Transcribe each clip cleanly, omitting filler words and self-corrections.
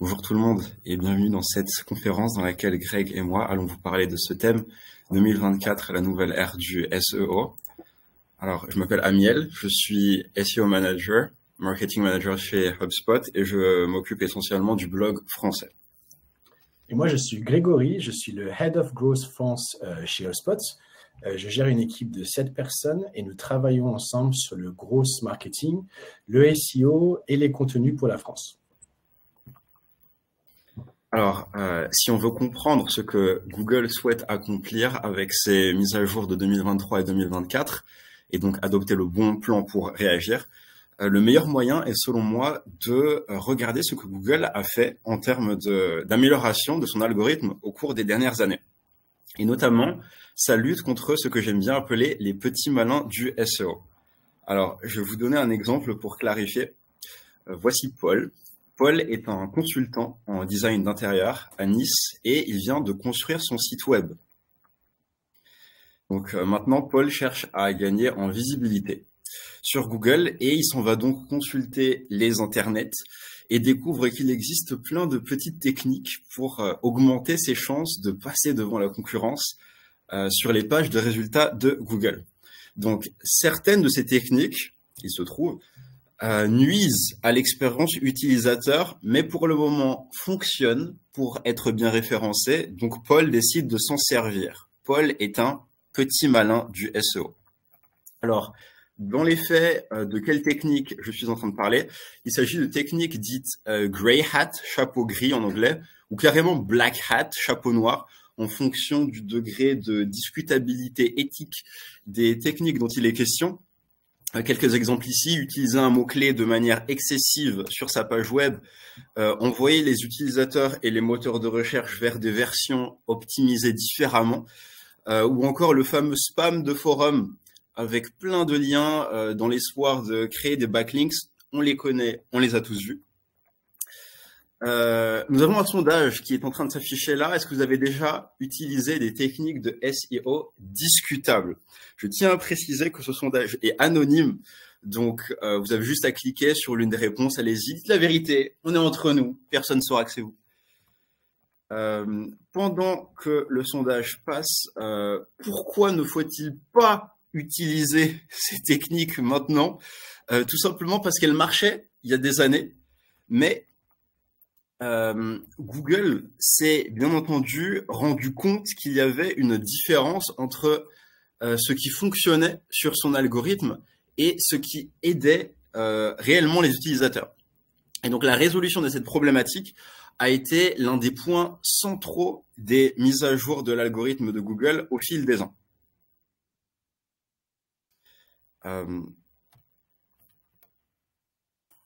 Bonjour tout le monde et bienvenue dans cette conférence dans laquelle Greg et moi allons vous parler de ce thème 2024, la nouvelle ère du SEO. Alors, je m'appelle Amiel, je suis SEO Manager, Marketing Manager chez HubSpot et je m'occupe essentiellement du blog français. Et moi, je suis Grégory, je suis le Head of Growth France chez HubSpot. Je gère une équipe de 7 personnes et nous travaillons ensemble sur le growth marketing, le SEO et les contenus pour la France. Alors, si on veut comprendre ce que Google souhaite accomplir avec ses mises à jour de 2023 et 2024, et donc adopter le bon plan pour réagir, le meilleur moyen est selon moi de regarder ce que Google a fait en termes d'amélioration de son algorithme au cours des dernières années. Et notamment, sa lutte contre ce que j'aime bien appeler les petits malins du SEO. Alors, je vais vous donner un exemple pour clarifier. Voici Paul. Paul est un consultant en design d'intérieur à Nice et il vient de construire son site web. Donc maintenant, Paul cherche à gagner en visibilité sur Google et il s'en va donc consulter les internets et découvre qu'il existe plein de petites techniques pour augmenter ses chances de passer devant la concurrence sur les pages de résultats de Google. Donc certaines de ces techniques, il se trouve, nuisent à l'expérience utilisateur, mais pour le moment fonctionnent pour être bien référencé. Donc Paul décide de s'en servir. Paul est un petit malin du SEO. Alors, dans les faits, de quelle technique je suis en train de parler? Il s'agit de techniques dites grey hat, chapeau gris en anglais, ou carrément black hat, chapeau noir, en fonction du degré de discutabilité éthique des techniques dont il est question. Quelques exemples ici: utiliser un mot-clé de manière excessive sur sa page web, envoyer les utilisateurs et les moteurs de recherche vers des versions optimisées différemment, ou encore le fameux spam de forum avec plein de liens dans l'espoir de créer des backlinks. On les connaît, on les a tous vus. Nous avons un sondage qui est en train de s'afficher là. Est-ce que vous avez déjà utilisé des techniques de SEO discutables? Je tiens à préciser que ce sondage est anonyme, donc vous avez juste à cliquer sur l'une des réponses. Allez-y, dites la vérité, on est entre nous, personne ne saura que c'est vous. Pendant que le sondage passe, pourquoi ne faut-il pas utiliser ces techniques maintenant? Tout simplement parce qu'elles marchaient il y a des années, mais Google s'est bien entendu rendu compte qu'il y avait une différence entre ce qui fonctionnait sur son algorithme et ce qui aidait réellement les utilisateurs. Et donc la résolution de cette problématique a été l'un des points centraux des mises à jour de l'algorithme de Google au fil des ans.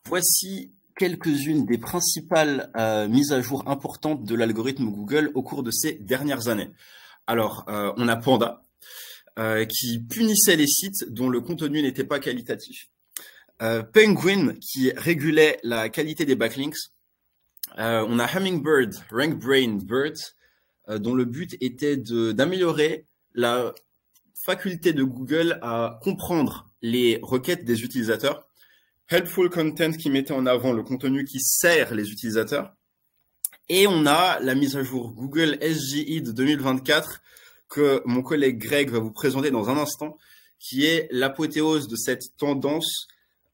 Voici quelques-unes des principales mises à jour importantes de l'algorithme Google au cours de ces dernières années. Alors, on a Panda, qui punissait les sites dont le contenu n'était pas qualitatif. Penguin, qui régulait la qualité des backlinks. On a Hummingbird, RankBrain Bird, dont le but était d'améliorer la faculté de Google à comprendre les requêtes des utilisateurs. Helpful Content, qui mettait en avant le contenu qui sert les utilisateurs. Et on a la mise à jour Google SGE de 2024 que mon collègue Greg va vous présenter dans un instant, qui est l'apothéose de cette tendance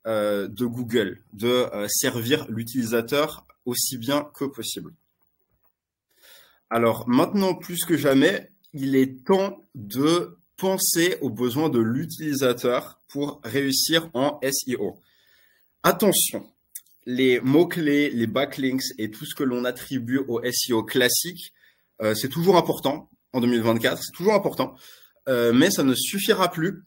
de Google, de servir l'utilisateur aussi bien que possible. Alors maintenant, plus que jamais, il est temps de penser aux besoins de l'utilisateur pour réussir en SEO. Attention, les mots-clés, les backlinks et tout ce que l'on attribue au SEO classique, c'est toujours important en 2024, c'est toujours important, mais ça ne suffira plus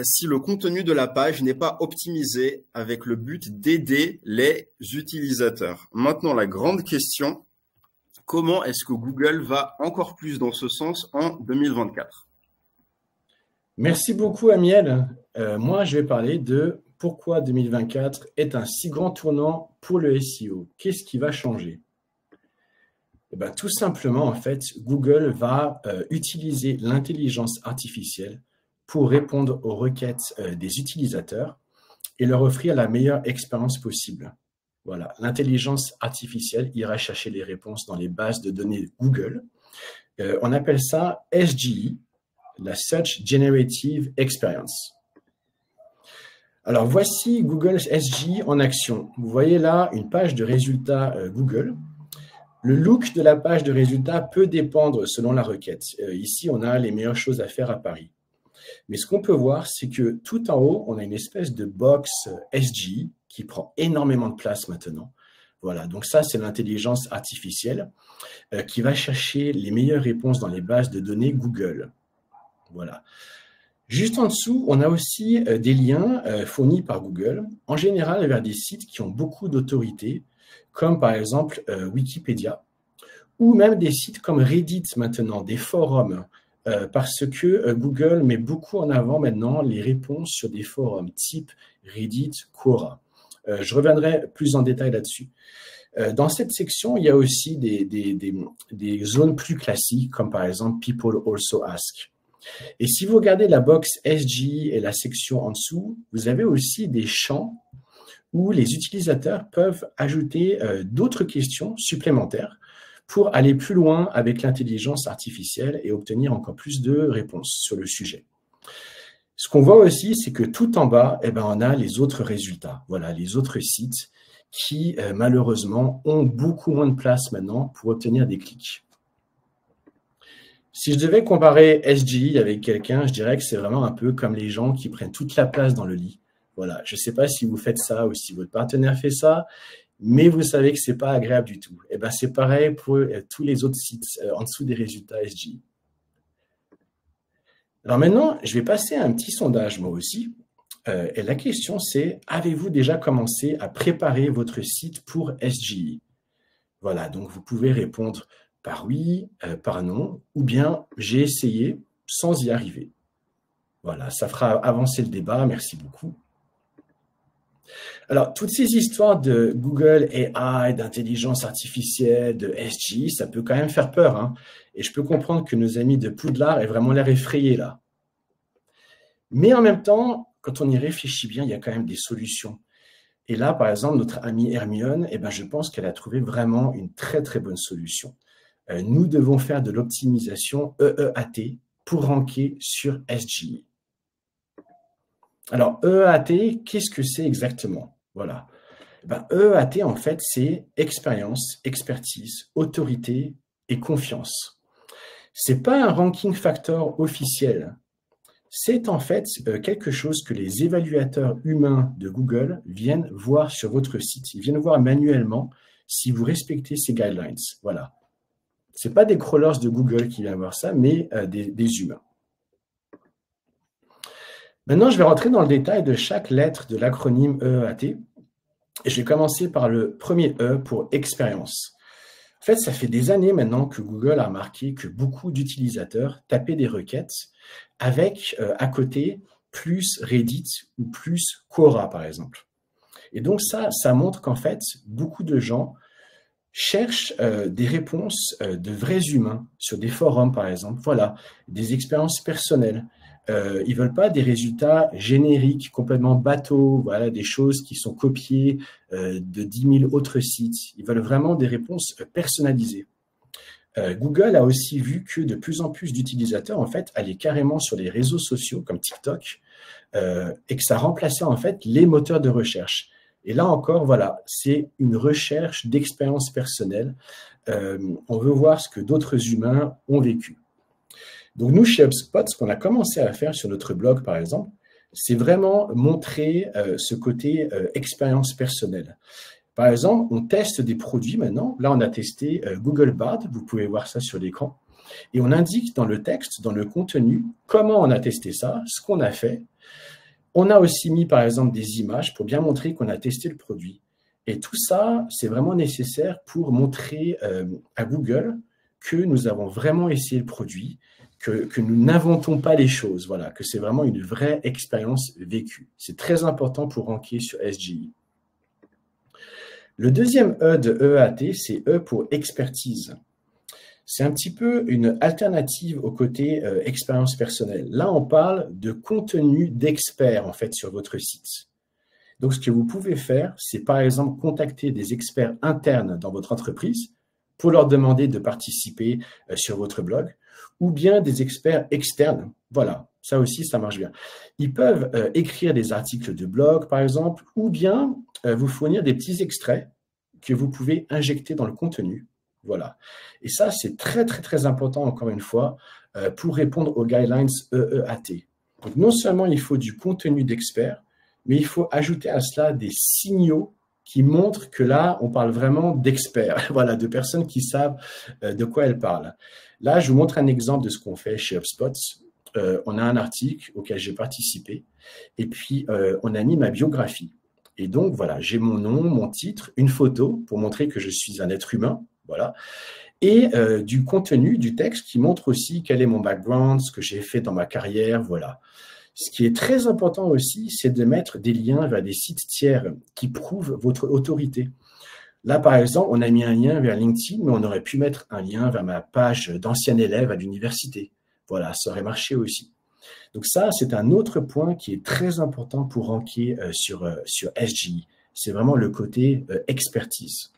si le contenu de la page n'est pas optimisé avec le but d'aider les utilisateurs. Maintenant, la grande question, comment est-ce que Google va encore plus dans ce sens en 2024? Merci beaucoup, Amiel. Moi, je vais parler de pourquoi 2024 est un si grand tournant pour le SEO. Qu'est-ce qui va changer? Tout simplement, en fait, Google va utiliser l'intelligence artificielle pour répondre aux requêtes des utilisateurs et leur offrir la meilleure expérience possible. Voilà, l'intelligence artificielle ira chercher les réponses dans les bases de données Google. On appelle ça SGE, la Search Generative Experience. Alors, voici Google SGE en action. Vous voyez là une page de résultats Google. Le look de la page de résultats peut dépendre selon la requête. Ici, on a les meilleures choses à faire à Paris. Mais ce qu'on peut voir, c'est que tout en haut, on a une espèce de box SGE qui prend énormément de place maintenant. Voilà, donc ça, c'est l'intelligence artificielle qui va chercher les meilleures réponses dans les bases de données Google. Voilà. Juste en dessous, on a aussi des liens fournis par Google, en général vers des sites qui ont beaucoup d'autorité, comme par exemple Wikipédia, ou même des sites comme Reddit maintenant, des forums, parce que Google met beaucoup en avant maintenant les réponses sur des forums type Reddit, Quora. Je reviendrai plus en détail là-dessus. Dans cette section, il y a aussi des zones plus classiques, comme par exemple People Also Ask. Et si vous regardez la box SGE et la section en dessous, vous avez aussi des champs où les utilisateurs peuvent ajouter d'autres questions supplémentaires pour aller plus loin avec l'intelligence artificielle et obtenir encore plus de réponses sur le sujet. Ce qu'on voit aussi, c'est que tout en bas, on a les autres résultats. Voilà, les autres sites qui, malheureusement, ont beaucoup moins de place maintenant pour obtenir des clics. Si je devais comparer SGE avec quelqu'un, je dirais que c'est vraiment un peu comme les gens qui prennent toute la place dans le lit. Voilà, je ne sais pas si vous faites ça ou si votre partenaire fait ça, mais vous savez que ce n'est pas agréable du tout. C'est pareil pour tous les autres sites en dessous des résultats SGE. Alors maintenant, je vais passer à un petit sondage moi aussi. Et la question c'est, avez-vous déjà commencé à préparer votre site pour SGE? Voilà, donc vous pouvez répondre par oui, par non, ou bien j'ai essayé sans y arriver. Voilà, ça fera avancer le débat, merci beaucoup. Alors, toutes ces histoires de Google AI, d'intelligence artificielle, de SGE, ça peut quand même faire peur, hein. Et je peux comprendre que nos amis de Poudlard aient vraiment l'air effrayés là. Mais en même temps, quand on y réfléchit bien, il y a quand même des solutions. Et là, par exemple, notre amie Hermione, je pense qu'elle a trouvé vraiment une très très bonne solution. Nous devons faire de l'optimisation EEAT pour ranker sur SGE. Alors, EEAT, qu'est-ce que c'est exactement? Voilà. EEAT, en fait, c'est expérience, expertise, autorité et confiance. Ce n'est pas un ranking factor officiel. C'est en fait quelque chose que les évaluateurs humains de Google viennent voir sur votre site. Ils viennent voir manuellement si vous respectez ces guidelines. Voilà. Ce n'est pas des crawlers de Google qui viennent voir ça, mais des humains. Maintenant, je vais rentrer dans le détail de chaque lettre de l'acronyme EEAT. Et je vais commencer par le premier E pour expérience. En fait, ça fait des années maintenant que Google a remarqué que beaucoup d'utilisateurs tapaient des requêtes avec à côté plus Reddit ou plus Quora, par exemple. Et donc ça montre qu'en fait, beaucoup de gens cherchent des réponses de vrais humains sur des forums, par exemple. Voilà, des expériences personnelles. Ils ne veulent pas des résultats génériques, complètement bateaux, voilà, des choses qui sont copiées de 10 000 autres sites. Ils veulent vraiment des réponses personnalisées. Google a aussi vu que de plus en plus d'utilisateurs en fait, allaient carrément sur les réseaux sociaux comme TikTok et que ça remplaçait en fait les moteurs de recherche. Et là encore, voilà, c'est une recherche d'expérience personnelle. On veut voir ce que d'autres humains ont vécu. Donc nous, chez HubSpot, ce qu'on a commencé à faire sur notre blog, par exemple, c'est vraiment montrer ce côté expérience personnelle. Par exemple, on teste des produits maintenant. Là, on a testé Google Bard. Vous pouvez voir ça sur l'écran. Et on indique dans le texte, dans le contenu, comment on a testé ça, ce qu'on a fait. On a aussi mis, par exemple, des images pour bien montrer qu'on a testé le produit. Et tout ça, c'est vraiment nécessaire pour montrer à Google que nous avons vraiment essayé le produit, que nous n'inventons pas les choses, voilà, que c'est vraiment une vraie expérience vécue. C'est très important pour ranker sur SGE. Le deuxième E de EEAT, c'est E pour expertise. C'est un petit peu une alternative au côté expérience personnelle. Là, on parle de contenu d'expert, en fait, sur votre site. Donc, ce que vous pouvez faire, c'est par exemple contacter des experts internes dans votre entreprise pour leur demander de participer sur votre blog, ou bien des experts externes. Voilà, ça aussi, ça marche bien. Ils peuvent écrire des articles de blog, par exemple, ou bien vous fournir des petits extraits que vous pouvez injecter dans le contenu. Voilà. Et ça, c'est très, très, très important, encore une fois, pour répondre aux guidelines EEAT. Donc, non seulement il faut du contenu d'experts, mais il faut ajouter à cela des signaux qui montrent que là, on parle vraiment d'experts, voilà, de personnes qui savent de quoi elles parlent. Là, je vous montre un exemple de ce qu'on fait chez HubSpot. On a un article auquel j'ai participé et puis on a mis ma biographie. Et donc, voilà, j'ai mon nom, mon titre, une photo pour montrer que je suis un être humain, voilà, et du contenu, du texte qui montre aussi quel est mon background, ce que j'ai fait dans ma carrière, voilà. Ce qui est très important aussi, c'est de mettre des liens vers des sites tiers qui prouvent votre autorité. Là, par exemple, on a mis un lien vers LinkedIn, mais on aurait pu mettre un lien vers ma page d'ancien élève à l'université. Voilà, ça aurait marché aussi. Donc ça, c'est un autre point qui est très important pour ranker sur SGE. C'est vraiment le côté expertise.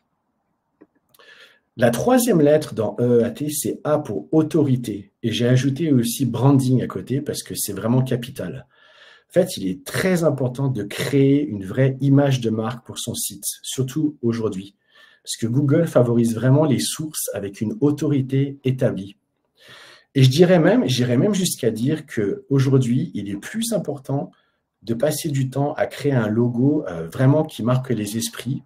La troisième lettre dans EEAT, c'est A pour autorité. Et j'ai ajouté aussi branding à côté parce que c'est vraiment capital. En fait, il est très important de créer une vraie image de marque pour son site, surtout aujourd'hui. Parce que Google favorise vraiment les sources avec une autorité établie. Et j'irais même jusqu'à dire qu'aujourd'hui, il est plus important de passer du temps à créer un logo vraiment qui marque les esprits,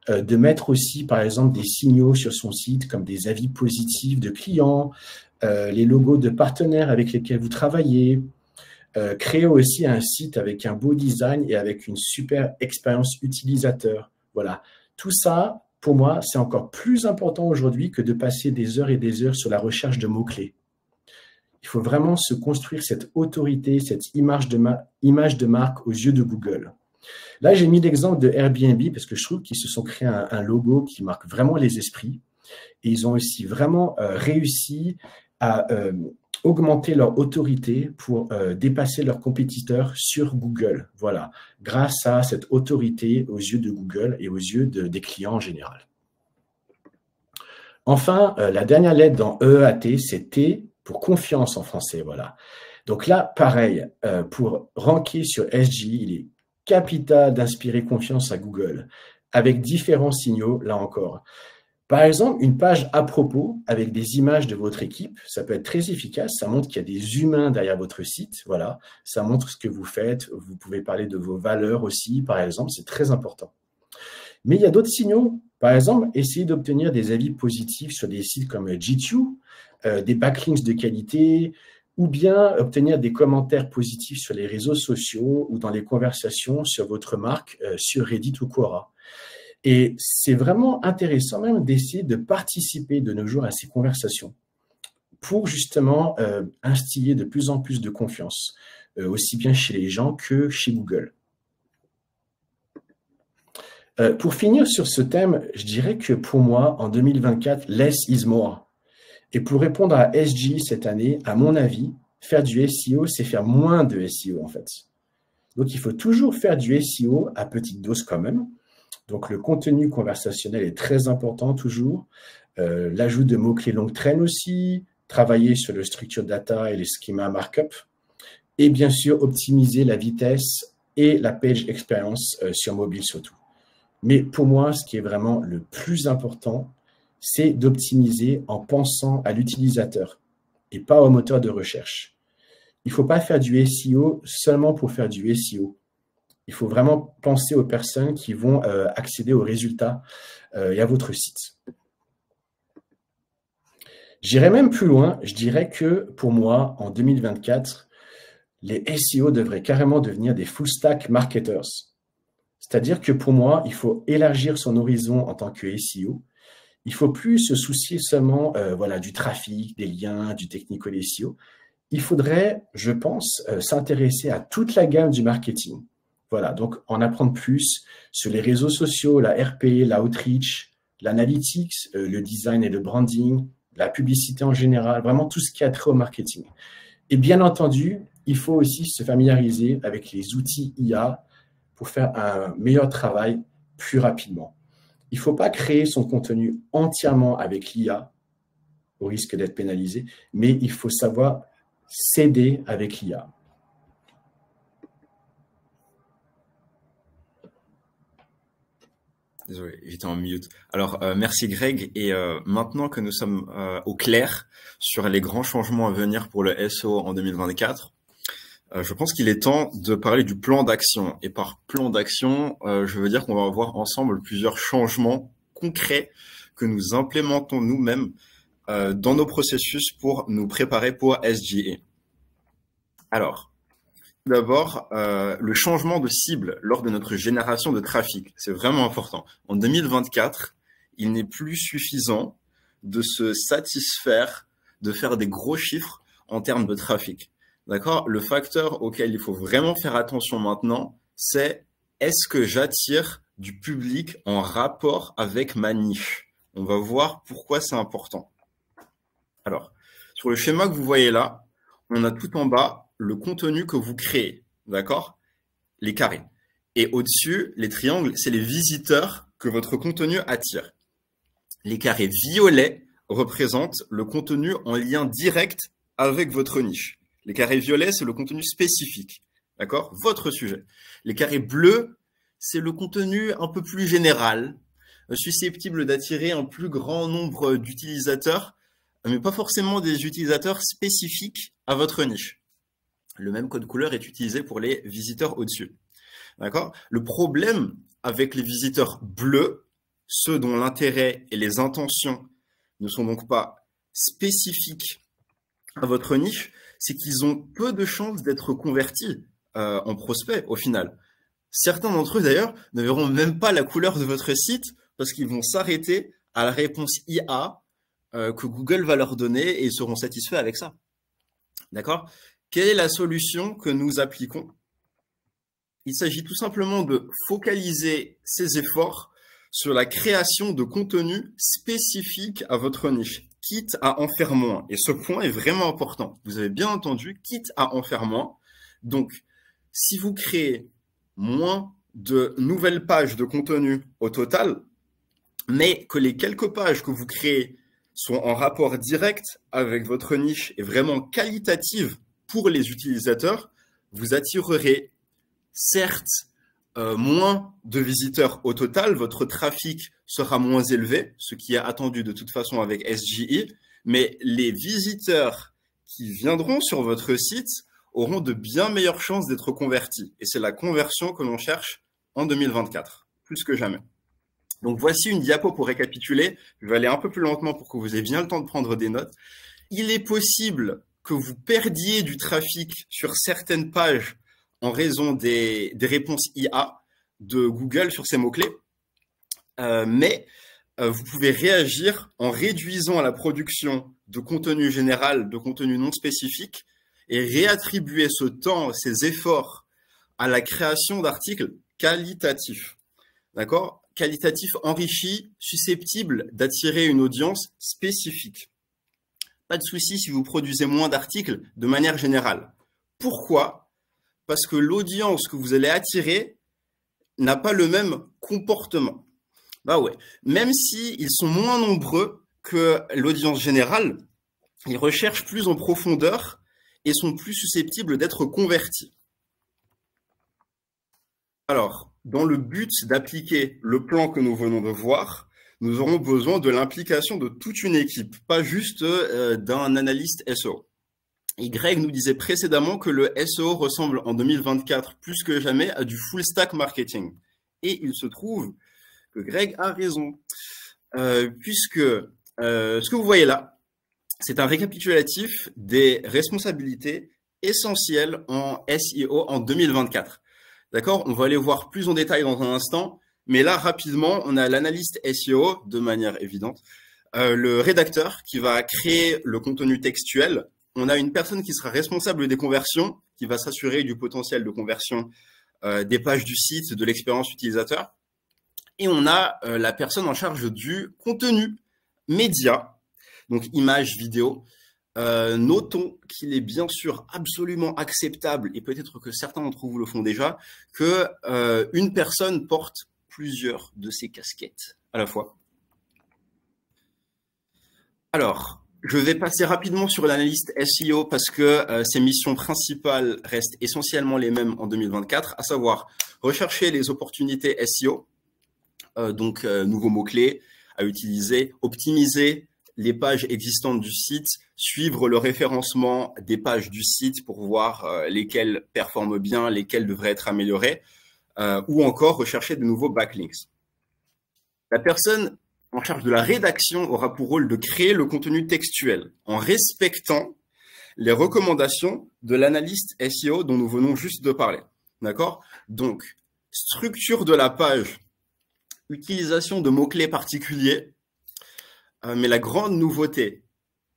de mettre aussi, par exemple, des signaux sur son site comme des avis positifs de clients, les logos de partenaires avec lesquels vous travaillez, créer aussi un site avec un beau design et avec une super expérience utilisateur. Voilà. Tout ça, pour moi, c'est encore plus important aujourd'hui que de passer des heures et des heures sur la recherche de mots-clés. Il faut vraiment se construire cette autorité, cette image de marque aux yeux de Google. Là, j'ai mis l'exemple de Airbnb parce que je trouve qu'ils se sont créés un logo qui marque vraiment les esprits. Et ils ont aussi vraiment réussi à augmenter leur autorité pour dépasser leurs compétiteurs sur Google. Voilà, grâce à cette autorité aux yeux de Google et aux yeux des clients en général. Enfin, la dernière lettre dans EEAT, c'est T pour confiance en français. Voilà. Donc là, pareil, pour ranker sur SGE, il est capital d'inspirer confiance à Google avec différents signaux, là encore. Par exemple, une page à propos avec des images de votre équipe, ça peut être très efficace. Ça montre qu'il y a des humains derrière votre site. Voilà, ça montre ce que vous faites. Vous pouvez parler de vos valeurs aussi, par exemple. C'est très important. Mais il y a d'autres signaux. Par exemple, essayez d'obtenir des avis positifs sur des sites comme G2, des backlinks de qualité, ou bien obtenir des commentaires positifs sur les réseaux sociaux ou dans les conversations sur votre marque sur Reddit ou Quora. Et c'est vraiment intéressant même d'essayer de participer de nos jours à ces conversations pour justement instiller de plus en plus de confiance, aussi bien chez les gens que chez Google. Pour finir sur ce thème, je dirais que pour moi, en 2024, less is more. Et pour répondre à SGE cette année, à mon avis, faire du SEO, c'est faire moins de SEO en fait. Donc, il faut toujours faire du SEO à petite dose quand même. Donc, le contenu conversationnel est très important toujours. L'ajout de mots-clés longue traîne aussi, travailler sur le structure data et les schémas markup. Et bien sûr, optimiser la vitesse et la page experience sur mobile surtout. Mais pour moi, ce qui est vraiment le plus important, c'est d'optimiser en pensant à l'utilisateur et pas au moteur de recherche. Il ne faut pas faire du SEO seulement pour faire du SEO. Il faut vraiment penser aux personnes qui vont accéder aux résultats et à votre site. J'irai même plus loin, je dirais que pour moi, en 2024, les SEO devraient carrément devenir des full stack marketers. C'est-à-dire que pour moi, il faut élargir son horizon en tant que SEO. Il ne faut plus se soucier seulement du trafic, des liens, du technical SEO. Il faudrait, je pense, s'intéresser à toute la gamme du marketing. Voilà, donc en apprendre plus sur les réseaux sociaux, la RP, l'outreach, l'analytics, le design et le branding, la publicité en général, vraiment tout ce qui a trait au marketing. Et bien entendu, il faut aussi se familiariser avec les outils IA pour faire un meilleur travail plus rapidement. Il ne faut pas créer son contenu entièrement avec l'IA, au risque d'être pénalisé, mais il faut savoir s'aider avec l'IA. Désolé, j'étais en mute. Alors, merci Greg. Et maintenant que nous sommes au clair sur les grands changements à venir pour le SEO en 2024, je pense qu'il est temps de parler du plan d'action. Et par plan d'action, je veux dire qu'on va voir ensemble plusieurs changements concrets que nous implémentons nous-mêmes dans nos processus pour nous préparer pour SGA. Alors, tout d'abord, le changement de cible lors de notre génération de trafic, c'est vraiment important. En 2024, il n'est plus suffisant de se satisfaire de faire des gros chiffres en termes de trafic. D'accord? Le facteur auquel il faut vraiment faire attention maintenant, c'est est-ce que j'attire du public en rapport avec ma niche? On va voir pourquoi c'est important. Alors, sur le schéma que vous voyez là, on a tout en bas le contenu que vous créez, d'accord? Les carrés. Et au-dessus, les triangles, c'est les visiteurs que votre contenu attire. Les carrés violets représentent le contenu en lien direct avec votre niche. Les carrés violets, c'est le contenu spécifique, d'accord? Votre sujet. Les carrés bleus, c'est le contenu un peu plus général, susceptible d'attirer un plus grand nombre d'utilisateurs, mais pas forcément des utilisateurs spécifiques à votre niche. Le même code couleur est utilisé pour les visiteurs au-dessus. D'accord? Le problème avec les visiteurs bleus, ceux dont l'intérêt et les intentions ne sont donc pas spécifiques à votre niche, c'est qu'ils ont peu de chances d'être convertis en prospects au final. Certains d'entre eux d'ailleurs ne verront même pas la couleur de votre site parce qu'ils vont s'arrêter à la réponse IA que Google va leur donner et ils seront satisfaits avec ça. D'accord? Quelle est la solution que nous appliquons? Il s'agit tout simplement de focaliser ses efforts sur la création de contenu spécifique à votre niche, quitte à en faire moins. Et ce point est vraiment important. Vous avez bien entendu, quitte à en faire moins. Donc, si vous créez moins de nouvelles pages de contenu au total, mais que les quelques pages que vous créez sont en rapport direct avec votre niche et vraiment qualitatives pour les utilisateurs, vous attirerez certes moins de visiteurs au total, votre trafic sera moins élevé, ce qui est attendu de toute façon avec SGI, mais les visiteurs qui viendront sur votre site auront de bien meilleures chances d'être convertis. Et c'est la conversion que l'on cherche en 2024, plus que jamais. Donc voici une diapo pour récapituler. Je vais aller un peu plus lentement pour que vous ayez bien le temps de prendre des notes. Il est possible que vous perdiez du trafic sur certaines pages en raison des réponses IA de Google sur ces mots-clés, mais vous pouvez réagir en réduisant la production de contenu général, de contenu non spécifique, et réattribuer ce temps, ces efforts à la création d'articles qualitatifs. D'accord? Qualitatif enrichi, susceptible d'attirer une audience spécifique. Pas de souci si vous produisez moins d'articles de manière générale. Pourquoi? Parce que l'audience que vous allez attirer n'a pas le même comportement. Bah ouais, même s'ils sont moins nombreux que l'audience générale, ils recherchent plus en profondeur et sont plus susceptibles d'être convertis. Alors, dans le but d'appliquer le plan que nous venons de voir, nous aurons besoin de l'implication de toute une équipe, pas juste d'un analyste SEO. Et Greg nous disait précédemment que le SEO ressemble en 2024 plus que jamais à du full stack marketing. Et il se trouve que Greg a raison, puisque ce que vous voyez là, c'est un récapitulatif des responsabilités essentielles en SEO en 2024. D'accord? On va aller voir plus en détail dans un instant, mais là, rapidement, on a l'analyste SEO de manière évidente, le rédacteur qui va créer le contenu textuel. On a une personne qui sera responsable des conversions, qui va s'assurer du potentiel de conversion des pages du site, de l'expérience utilisateur. Et on a la personne en charge du contenu média, donc images, vidéos, Notons qu'il est bien sûr absolument acceptable, et peut-être que certains d'entre vous le font déjà, que une personne porte plusieurs de ces casquettes à la fois. Alors, je vais passer rapidement sur l'analyste SEO parce que ses missions principales restent essentiellement les mêmes en 2024, à savoir rechercher les opportunités SEO, donc nouveaux mots-clés à utiliser, optimiser les pages existantes du site, suivre le référencement des pages du site pour voir lesquelles performent bien, lesquelles devraient être améliorées, ou encore rechercher de nouveaux backlinks. La personne en charge de la rédaction aura pour rôle de créer le contenu textuel en respectant les recommandations de l'analyste SEO dont nous venons juste de parler. D'accord? Donc, structure de la page, utilisation de mots-clés particuliers, mais la grande nouveauté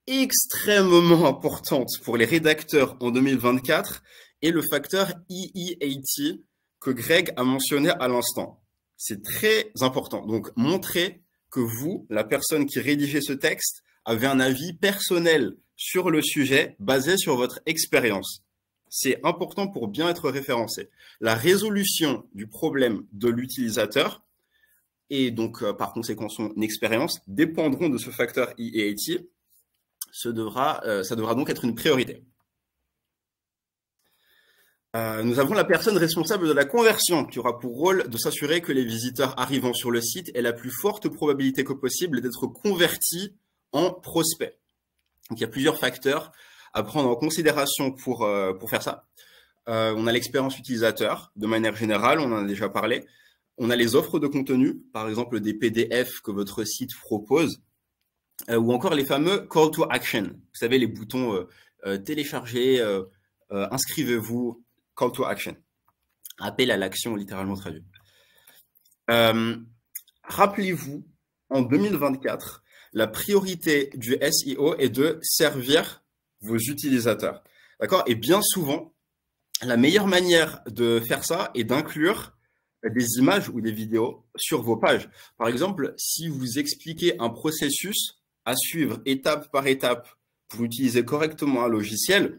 extrêmement importante pour les rédacteurs en 2024 est le facteur EEAT que Greg a mentionné à l'instant. C'est très important. Donc, montrez que vous, la personne qui rédigez ce texte, avez un avis personnel sur le sujet basé sur votre expérience. C'est important pour bien être référencé. La résolution du problème de l'utilisateur et donc par conséquent son expérience dépendront de ce facteur EEAT. Ça devra donc être une priorité. Nous avons la personne responsable de la conversion qui aura pour rôle de s'assurer que les visiteurs arrivant sur le site aient la plus forte probabilité que possible d'être convertis en prospects. Donc, il y a plusieurs facteurs à prendre en considération pour faire ça. On a l'expérience utilisateur, de manière générale, on en a déjà parlé. On a les offres de contenu, par exemple des PDF que votre site propose, ou encore les fameux call to action. Vous savez, les boutons télécharger, inscrivez-vous, call to action. Appel à l'action, littéralement traduit. Rappelez-vous, en 2024, la priorité du SEO est de servir vos utilisateurs. D'accord? Et bien souvent, la meilleure manière de faire ça est d'inclure des images ou des vidéos sur vos pages. Par exemple, si vous expliquez un processus à suivre étape par étape pour utiliser correctement un logiciel,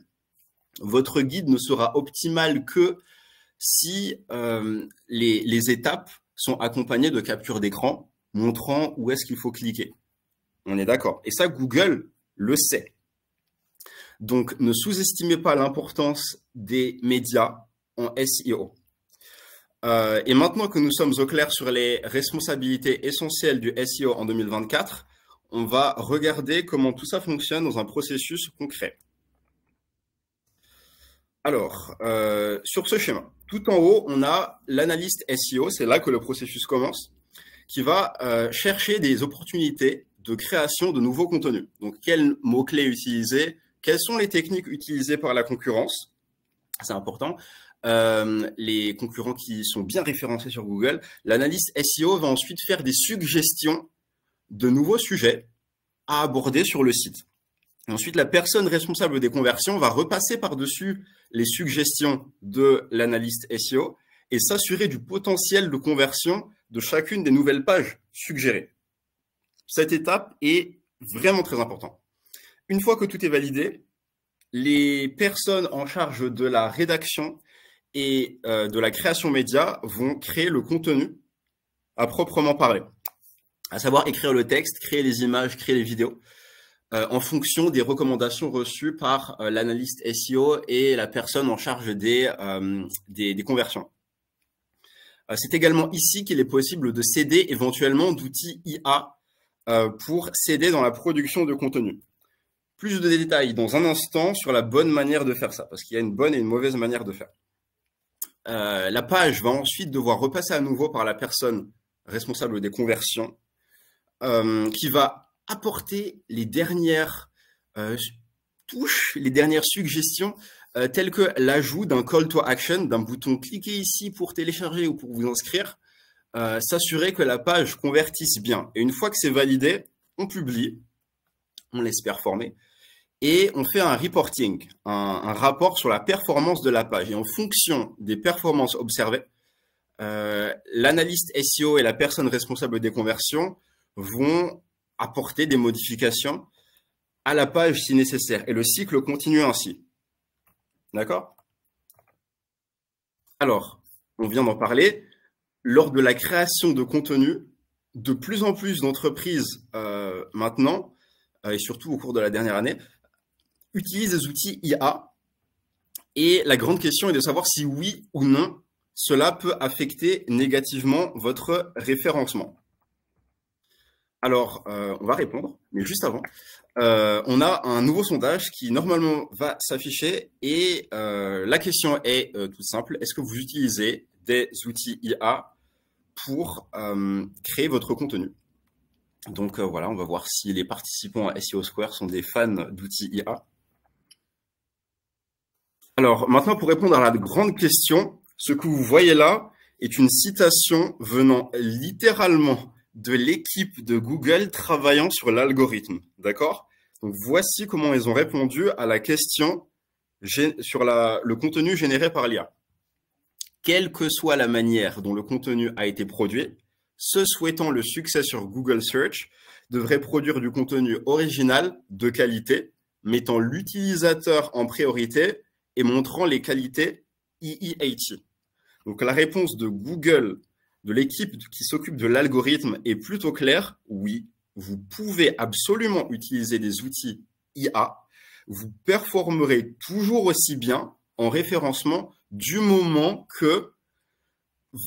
votre guide ne sera optimal que si les étapes sont accompagnées de captures d'écran montrant où est-ce qu'il faut cliquer. On est d'accord. Et ça, Google le sait. Donc, ne sous-estimez pas l'importance des médias en SEO. Et maintenant que nous sommes au clair sur les responsabilités essentielles du SEO en 2024, on va regarder comment tout ça fonctionne dans un processus concret. Alors, sur ce schéma, tout en haut, on a l'analyste SEO, c'est là que le processus commence, qui va chercher des opportunités de création de nouveaux contenus. Donc, quels mots-clés utiliser, quelles sont les techniques utilisées par la concurrence, c'est important, les concurrents qui sont bien référencés sur Google. L'analyste SEO va ensuite faire des suggestions de nouveaux sujets à aborder sur le site. Ensuite, la personne responsable des conversions va repasser par-dessus les suggestions de l'analyste SEO et s'assurer du potentiel de conversion de chacune des nouvelles pages suggérées. Cette étape est vraiment très importante. Une fois que tout est validé, les personnes en charge de la rédaction et de la création média vont créer le contenu à proprement parler, à savoir écrire le texte, créer les images, créer les vidéos, en fonction des recommandations reçues par l'analyste SEO et la personne en charge des conversions. C'est également ici qu'il est possible de s'aider éventuellement d'outils IA pour s'aider dans la production de contenu. Plus de détails dans un instant sur la bonne manière de faire ça, parce qu'il y a une bonne et une mauvaise manière de faire. La page va ensuite devoir repasser à nouveau par la personne responsable des conversions qui va apporter les dernières touches, les dernières suggestions telles que l'ajout d'un call to action, d'un bouton cliquez ici pour télécharger ou pour vous inscrire, s'assurer que la page convertisse bien. Et une fois que c'est validé, on publie, on laisse performer et on fait un reporting, un rapport sur la performance de la page. Et en fonction des performances observées, l'analyste SEO et la personne responsable des conversions vont apporter des modifications à la page si nécessaire. Et le cycle continue ainsi. D'accord? Alors, on vient d'en parler. Lors de la création de contenu, de plus en plus d'entreprises maintenant, et surtout au cours de la dernière année, utilisent des outils IA. Et la grande question est de savoir si oui ou non, cela peut affecter négativement votre référencement. Alors, on va répondre, mais juste avant, on a un nouveau sondage qui normalement va s'afficher et la question est toute simple. Est-ce que vous utilisez des outils IA pour créer votre contenu? Donc voilà, on va voir si les participants à SEO Square sont des fans d'outils IA. Alors maintenant, pour répondre à la grande question, ce que vous voyez là est une citation venant littéralement de l'équipe de Google travaillant sur l'algorithme. D'accord? Donc voici comment ils ont répondu à la question sur le contenu généré par l'IA. Quelle que soit la manière dont le contenu a été produit, ceux souhaitant le succès sur Google Search devraient produire du contenu original de qualité, mettant l'utilisateur en priorité et montrant les qualités EEAT. Donc la réponse de Google, de l'équipe qui s'occupe de l'algorithme est plutôt claire. Oui, vous pouvez absolument utiliser des outils IA. Vous performerez toujours aussi bien en référencement du moment que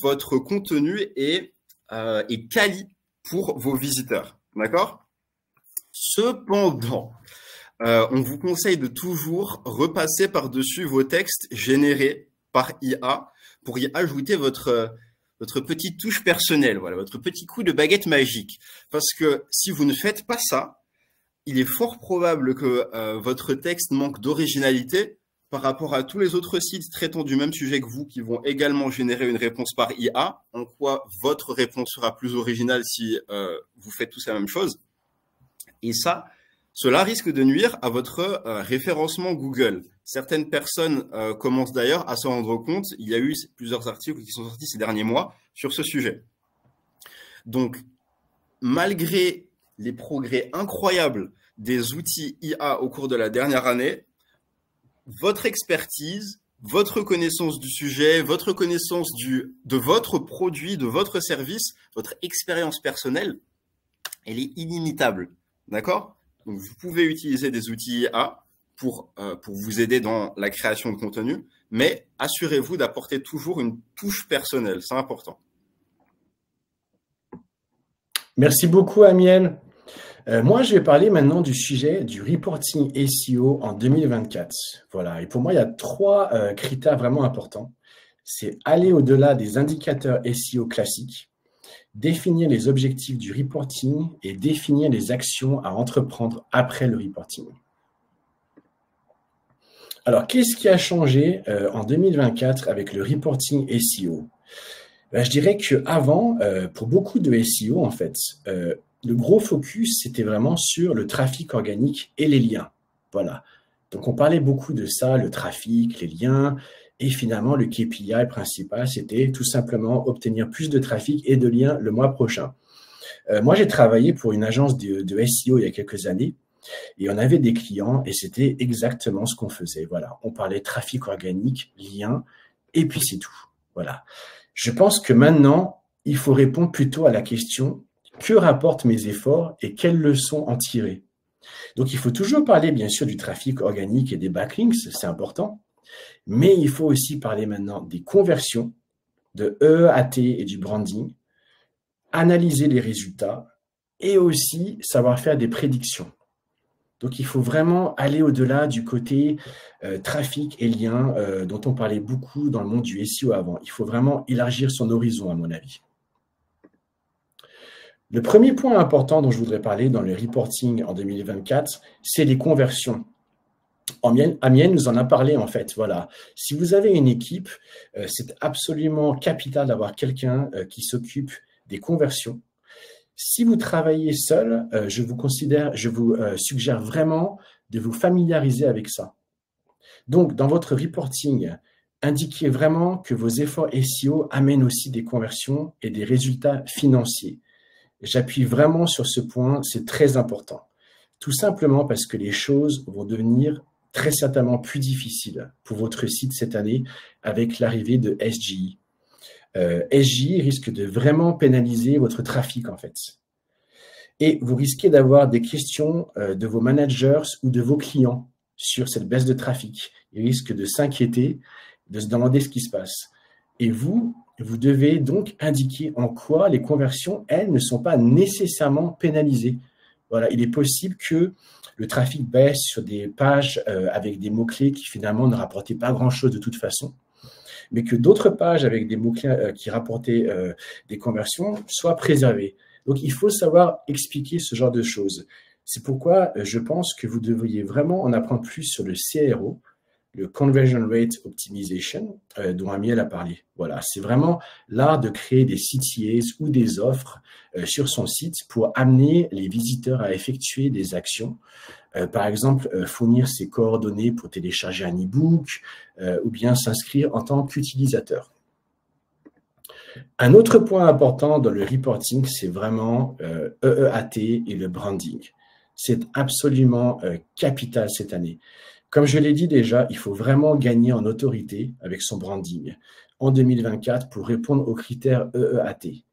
votre contenu est quali pour vos visiteurs. D'accord? Cependant, on vous conseille de toujours repasser par-dessus vos textes générés par IA pour y ajouter votre petite touche personnelle, voilà, votre petit coup de baguette magique. Parce que si vous ne faites pas ça, il est fort probable que votre texte manque d'originalité par rapport à tous les autres sites traitant du même sujet que vous qui vont également générer une réponse par IA, en quoi votre réponse sera plus originale si vous faites tous la même chose. Et ça, cela risque de nuire à votre référencement Google. Certaines personnes commencent d'ailleurs à s'en rendre compte. Il y a eu plusieurs articles qui sont sortis ces derniers mois sur ce sujet. Donc, malgré les progrès incroyables des outils IA au cours de la dernière année, votre expertise, votre connaissance du sujet, votre connaissance de votre produit, de votre service, votre expérience personnelle, elle est inimitable. D'accord? Donc, vous pouvez utiliser des outils IA pour vous aider dans la création de contenu, mais assurez-vous d'apporter toujours une touche personnelle. C'est important. Merci beaucoup, Amiel. Moi, je vais parler maintenant du sujet du reporting SEO en 2024. Voilà. Et pour moi, il y a 3 critères vraiment importants. C'est aller au-delà des indicateurs SEO classiques, définir les objectifs du reporting et définir les actions à entreprendre après le reporting. Alors, qu'est-ce qui a changé en 2024 avec le reporting SEO? Je dirais qu'avant, pour beaucoup de SEO, en fait, le gros focus, c'était vraiment sur le trafic organique et les liens. Voilà. Donc, on parlait beaucoup de ça, le trafic, les liens. Et finalement, le KPI principal, c'était tout simplement obtenir plus de trafic et de liens le mois prochain. Moi, j'ai travaillé pour une agence de SEO il y a quelques années et on avait des clients et c'était exactement ce qu'on faisait. Voilà, on parlait trafic organique, liens et puis c'est tout. Voilà. Je pense que maintenant, il faut répondre plutôt à la question « Que rapportent mes efforts et quelles leçons en tirer ?» Donc, il faut toujours parler, bien sûr, du trafic organique et des backlinks, c'est important. Mais il faut aussi parler maintenant des conversions, de EEAT et du branding, analyser les résultats et aussi savoir faire des prédictions. Donc, il faut vraiment aller au-delà du côté trafic et liens dont on parlait beaucoup dans le monde du SEO avant. Il faut vraiment élargir son horizon, à mon avis. Le premier point important dont je voudrais parler dans le reporting en 2024, c'est les conversions. Amiel nous en a parlé en fait. Voilà. Si vous avez une équipe, c'est absolument capital d'avoir quelqu'un qui s'occupe des conversions. Si vous travaillez seul, je vous suggère vraiment de vous familiariser avec ça. Donc, dans votre reporting, indiquez vraiment que vos efforts SEO amènent aussi des conversions et des résultats financiers. J'appuie vraiment sur ce point, c'est très important. Tout simplement parce que les choses vont devenir très certainement plus difficiles pour votre site cette année avec l'arrivée de SGI. SGI risque de vraiment pénaliser votre trafic en fait. Et vous risquez d'avoir des questions de vos managers ou de vos clients sur cette baisse de trafic. Ils risquent de s'inquiéter, de se demander ce qui se passe. Et vous devez donc indiquer en quoi les conversions, elles, ne sont pas nécessairement pénalisées. Voilà, il est possible que le trafic baisse sur des pages avec des mots-clés qui finalement ne rapportaient pas grand-chose de toute façon, mais que d'autres pages avec des mots-clés qui rapportaient des conversions soient préservées. Donc, il faut savoir expliquer ce genre de choses. C'est pourquoi je pense que vous devriez vraiment en apprendre plus sur le CRO, le Conversion Rate Optimization, dont Amiel a parlé. Voilà, c'est vraiment l'art de créer des CTAs ou des offres sur son site pour amener les visiteurs à effectuer des actions. Par exemple, fournir ses coordonnées pour télécharger un e-book ou bien s'inscrire en tant qu'utilisateur. Un autre point important dans le reporting, c'est vraiment EEAT et le branding. C'est absolument capital cette année. Comme je l'ai dit déjà, il faut vraiment gagner en autorité avec son branding en 2024 pour répondre aux critères EEAT.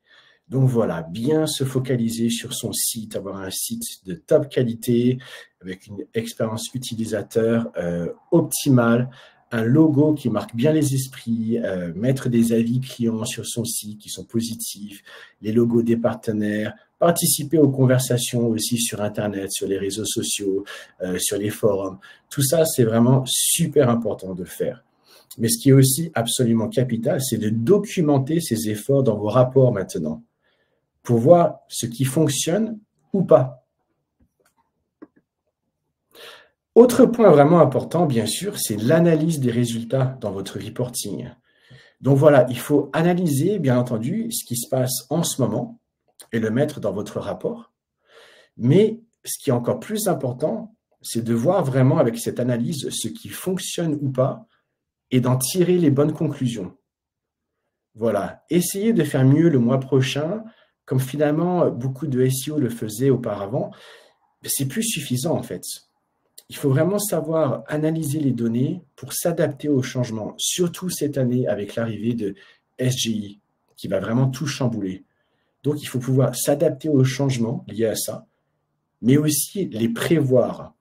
Donc voilà, bien se focaliser sur son site, avoir un site de top qualité avec une expérience utilisateur optimale, un logo qui marque bien les esprits, mettre des avis clients sur son site qui sont positifs, les logos des partenaires, participer aux conversations aussi sur Internet, sur les réseaux sociaux, sur les forums. Tout ça, c'est vraiment super important de faire. Mais ce qui est aussi absolument capital, c'est de documenter ces efforts dans vos rapports maintenant pour voir ce qui fonctionne ou pas. Autre point vraiment important, bien sûr, c'est l'analyse des résultats dans votre reporting. Donc voilà, il faut analyser, bien entendu, ce qui se passe en ce moment et le mettre dans votre rapport. Mais ce qui est encore plus important, c'est de voir vraiment avec cette analyse ce qui fonctionne ou pas et d'en tirer les bonnes conclusions. Voilà, essayez de faire mieux le mois prochain, comme finalement beaucoup de SEO le faisaient auparavant. C'est plus suffisant en fait. Il faut vraiment savoir analyser les données pour s'adapter aux changements, surtout cette année avec l'arrivée de SGI, qui va vraiment tout chambouler. Donc, il faut pouvoir s'adapter aux changements liés à ça, mais aussi les prévoir.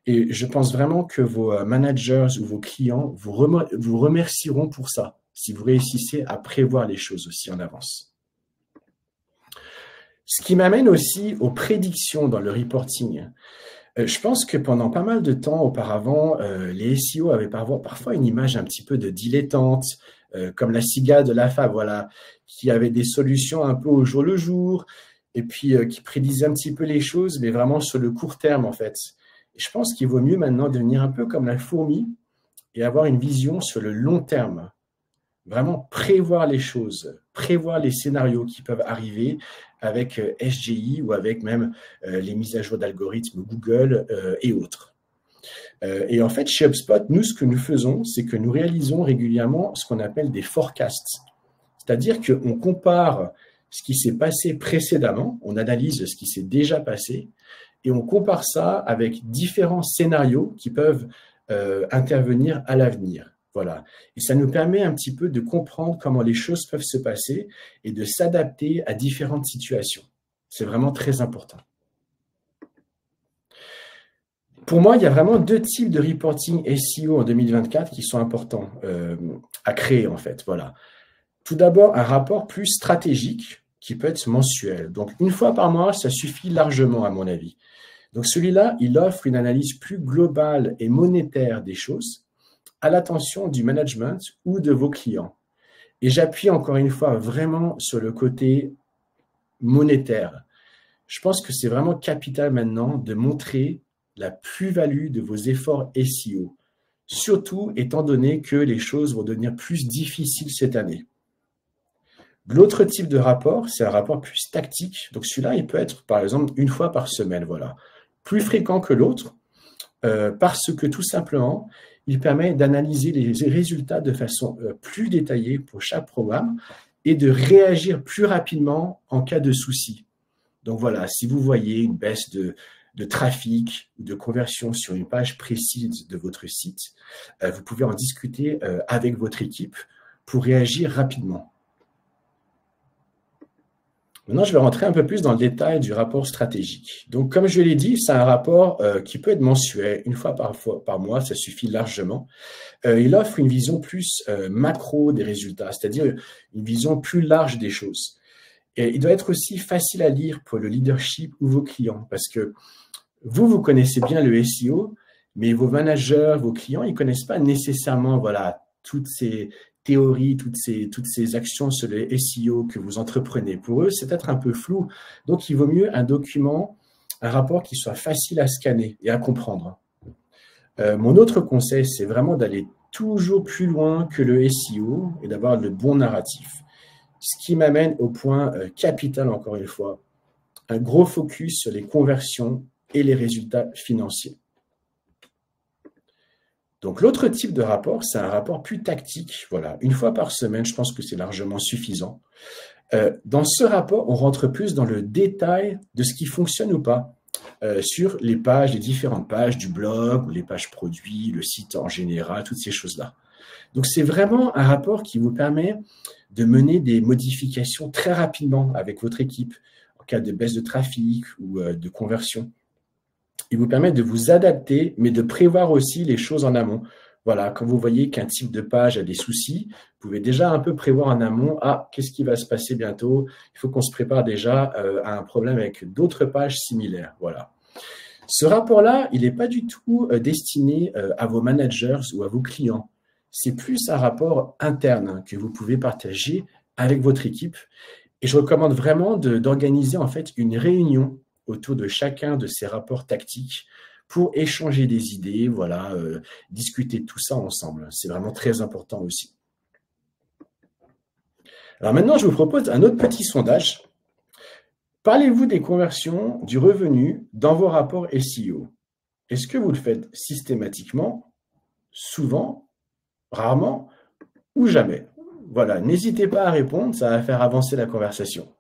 Et je pense vraiment que vos managers ou vos clients vous remercieront pour ça, si vous réussissez à prévoir les choses aussi en avance. Ce qui m'amène aussi aux prédictions dans le reporting. Je pense que pendant pas mal de temps auparavant, les SEO avaient parfois une image un petit peu de dilettante, comme la SIGA de l'AFA, voilà, qui avait des solutions un peu au jour le jour, et puis qui prédisaient un petit peu les choses, mais vraiment sur le court terme en fait. Et je pense qu'il vaut mieux maintenant devenir un peu comme la fourmi et avoir une vision sur le long terme. Vraiment prévoir les choses, prévoir les scénarios qui peuvent arriver avec SGI ou avec même les mises à jour d'algorithmes Google et autres. Et en fait, chez HubSpot, nous, ce que nous faisons, c'est que nous réalisons régulièrement ce qu'on appelle des forecasts. C'est-à-dire qu'on compare ce qui s'est passé précédemment, on analyse ce qui s'est déjà passé, et on compare ça avec différents scénarios qui peuvent intervenir à l'avenir. Voilà. Et ça nous permet un petit peu de comprendre comment les choses peuvent se passer et de s'adapter à différentes situations. C'est vraiment très important. Pour moi, il y a vraiment deux types de reporting SEO en 2024 qui sont importants à créer en fait. Voilà. Tout d'abord, un rapport plus stratégique qui peut être mensuel. Donc, une fois par mois, ça suffit largement à mon avis. Donc, celui-là, il offre une analyse plus globale et monétaire des choses à l'attention du management ou de vos clients. Et j'appuie encore une fois vraiment sur le côté monétaire. Je pense que c'est vraiment capital maintenant de montrer la plus-value de vos efforts SEO, surtout étant donné que les choses vont devenir plus difficiles cette année. L'autre type de rapport, c'est un rapport plus tactique. Donc celui-là, il peut être par exemple une fois par semaine, voilà. Plus fréquent que l'autre, parce que tout simplement, il permet d'analyser les résultats de façon plus détaillée pour chaque programme et de réagir plus rapidement en cas de souci. Donc voilà, si vous voyez une baisse de trafic ou de conversion sur une page précise de votre site, vous pouvez en discuter avec votre équipe pour réagir rapidement. Maintenant, je vais rentrer un peu plus dans le détail du rapport stratégique. Donc, comme je l'ai dit, c'est un rapport qui peut être mensuel, une fois par mois, ça suffit largement. Il offre une vision plus macro des résultats, c'est-à-dire une vision plus large des choses. Et il doit être aussi facile à lire pour le leadership ou vos clients, parce que vous connaissez bien le SEO, mais vos managers, vos clients, ils ne connaissent pas nécessairement toutes ces théories, toutes ces actions sur le SEO que vous entreprenez. Pour eux, c'est peut-être un peu flou. Donc, il vaut mieux un document, un rapport qui soit facile à scanner et à comprendre. Mon autre conseil, c'est vraiment d'aller toujours plus loin que le SEO et d'avoir le bon narratif. Ce qui m'amène au point capital, encore une fois, un gros focus sur les conversions et les résultats financiers. Donc, l'autre type de rapport, c'est un rapport plus tactique. Voilà, une fois par semaine, je pense que c'est largement suffisant. Dans ce rapport, on rentre plus dans le détail de ce qui fonctionne ou pas sur les différentes pages du blog ou les pages produits, le site en général, toutes ces choses-là. Donc, c'est vraiment un rapport qui vous permet de mener des modifications très rapidement avec votre équipe en cas de baisse de trafic ou de conversion. Il vous permet de vous adapter, mais de prévoir aussi les choses en amont. Voilà, quand vous voyez qu'un type de page a des soucis, vous pouvez déjà un peu prévoir en amont, qu'est-ce qui va se passer bientôt? Il faut qu'on se prépare déjà à un problème avec d'autres pages similaires. Voilà. Ce rapport-là, il n'est pas du tout destiné à vos managers ou à vos clients. C'est plus un rapport interne que vous pouvez partager avec votre équipe. Et je recommande vraiment d'organiser en fait une réunion autour de chacun de ces rapports tactiques pour échanger des idées, discuter de tout ça ensemble. C'est vraiment très important aussi. Alors maintenant, je vous propose un autre petit sondage. Parlez-vous des conversions du revenu dans vos rapports SEO? Est-ce que vous le faites systématiquement, souvent, rarement ou jamais? Voilà, n'hésitez pas à répondre, ça va faire avancer la conversation.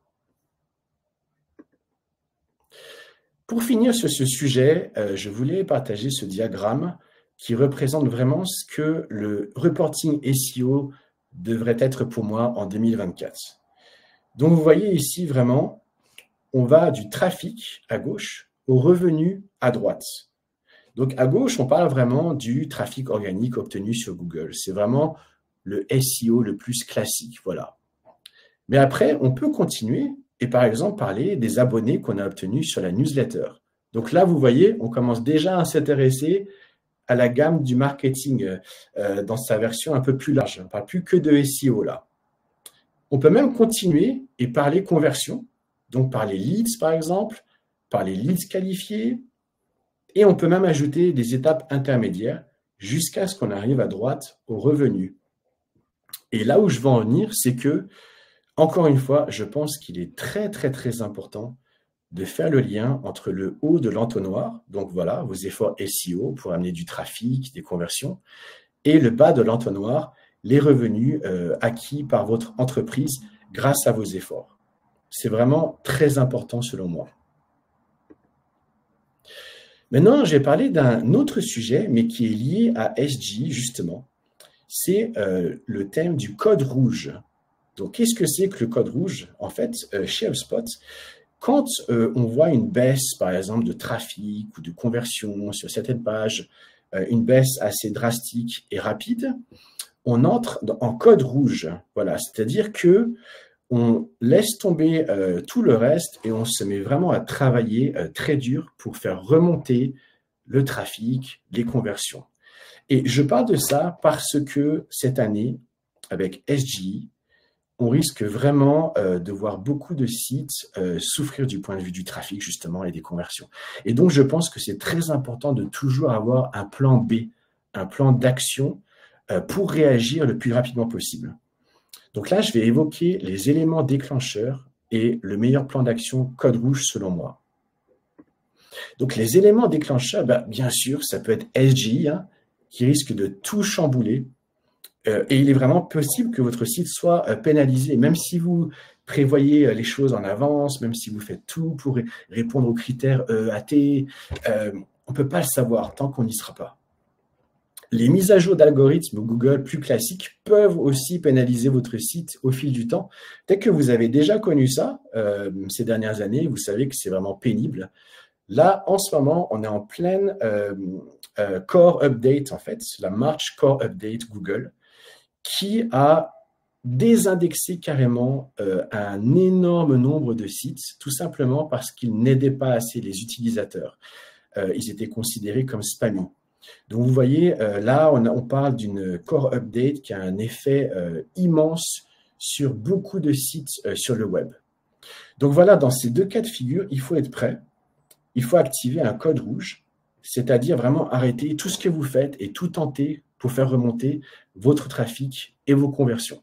Pour finir sur ce sujet, je voulais partager ce diagramme qui représente vraiment ce que le reporting SEO devrait être pour moi en 2024. Donc, vous voyez ici vraiment, on va du trafic à gauche au revenu à droite. Donc, à gauche, on parle vraiment du trafic organique obtenu sur Google. C'est vraiment le SEO le plus classique, voilà. Mais après, on peut continuer et par exemple parler des abonnés qu'on a obtenus sur la newsletter. Donc là, vous voyez, on commence déjà à s'intéresser à la gamme du marketing dans sa version un peu plus large. On ne parle plus que de SEO là. On peut même continuer et parler conversion, donc par les leads par exemple, par les leads qualifiés, et on peut même ajouter des étapes intermédiaires jusqu'à ce qu'on arrive à droite au revenu. Et là où je veux en venir, c'est que, encore une fois, je pense qu'il est très, très, très important de faire le lien entre le haut de l'entonnoir, donc voilà, vos efforts SEO pour amener du trafic, des conversions, et le bas de l'entonnoir, les revenus acquis par votre entreprise grâce à vos efforts. C'est vraiment très important selon moi. Maintenant, je vais parler d'un autre sujet, mais qui est lié à SG, justement. C'est le thème du code rouge. Donc, qu'est-ce que c'est que le code rouge? En fait, chez HubSpot, quand on voit une baisse, par exemple, de trafic ou de conversion sur certaines pages, une baisse assez drastique et rapide, on entre en code rouge. Voilà, c'est-à-dire que on laisse tomber tout le reste et on se met vraiment à travailler très dur pour faire remonter le trafic, les conversions. Et je parle de ça parce que cette année, avec SGE, on risque vraiment de voir beaucoup de sites souffrir du point de vue du trafic, justement, et des conversions. Et donc, je pense que c'est très important de toujours avoir un plan B, un plan d'action pour réagir le plus rapidement possible. Donc là, je vais évoquer les éléments déclencheurs et le meilleur plan d'action code rouge selon moi. Donc, les éléments déclencheurs, bien sûr, ça peut être SGE, qui risque de tout chambouler. Et il est vraiment possible que votre site soit pénalisé, même si vous prévoyez les choses en avance, même si vous faites tout pour répondre aux critères EAT, on ne peut pas le savoir tant qu'on n'y sera pas. Les mises à jour d'algorithmes Google plus classiques peuvent aussi pénaliser votre site au fil du temps. Dès que vous avez déjà connu ça ces dernières années, vous savez que c'est vraiment pénible. Là, en ce moment, on est en pleine Core Update, en fait, la March Core Update Google, qui a désindexé carrément un énorme nombre de sites, tout simplement parce qu'ils n'aidaient pas assez les utilisateurs. Ils étaient considérés comme spammy. Donc, vous voyez, là, on parle d'une Core Update qui a un effet immense sur beaucoup de sites sur le web. Donc, voilà, dans ces deux cas de figure, il faut être prêt. Il faut activer un code rouge, c'est-à-dire vraiment arrêter tout ce que vous faites et tout tenter pour faire remonter votre trafic et vos conversions.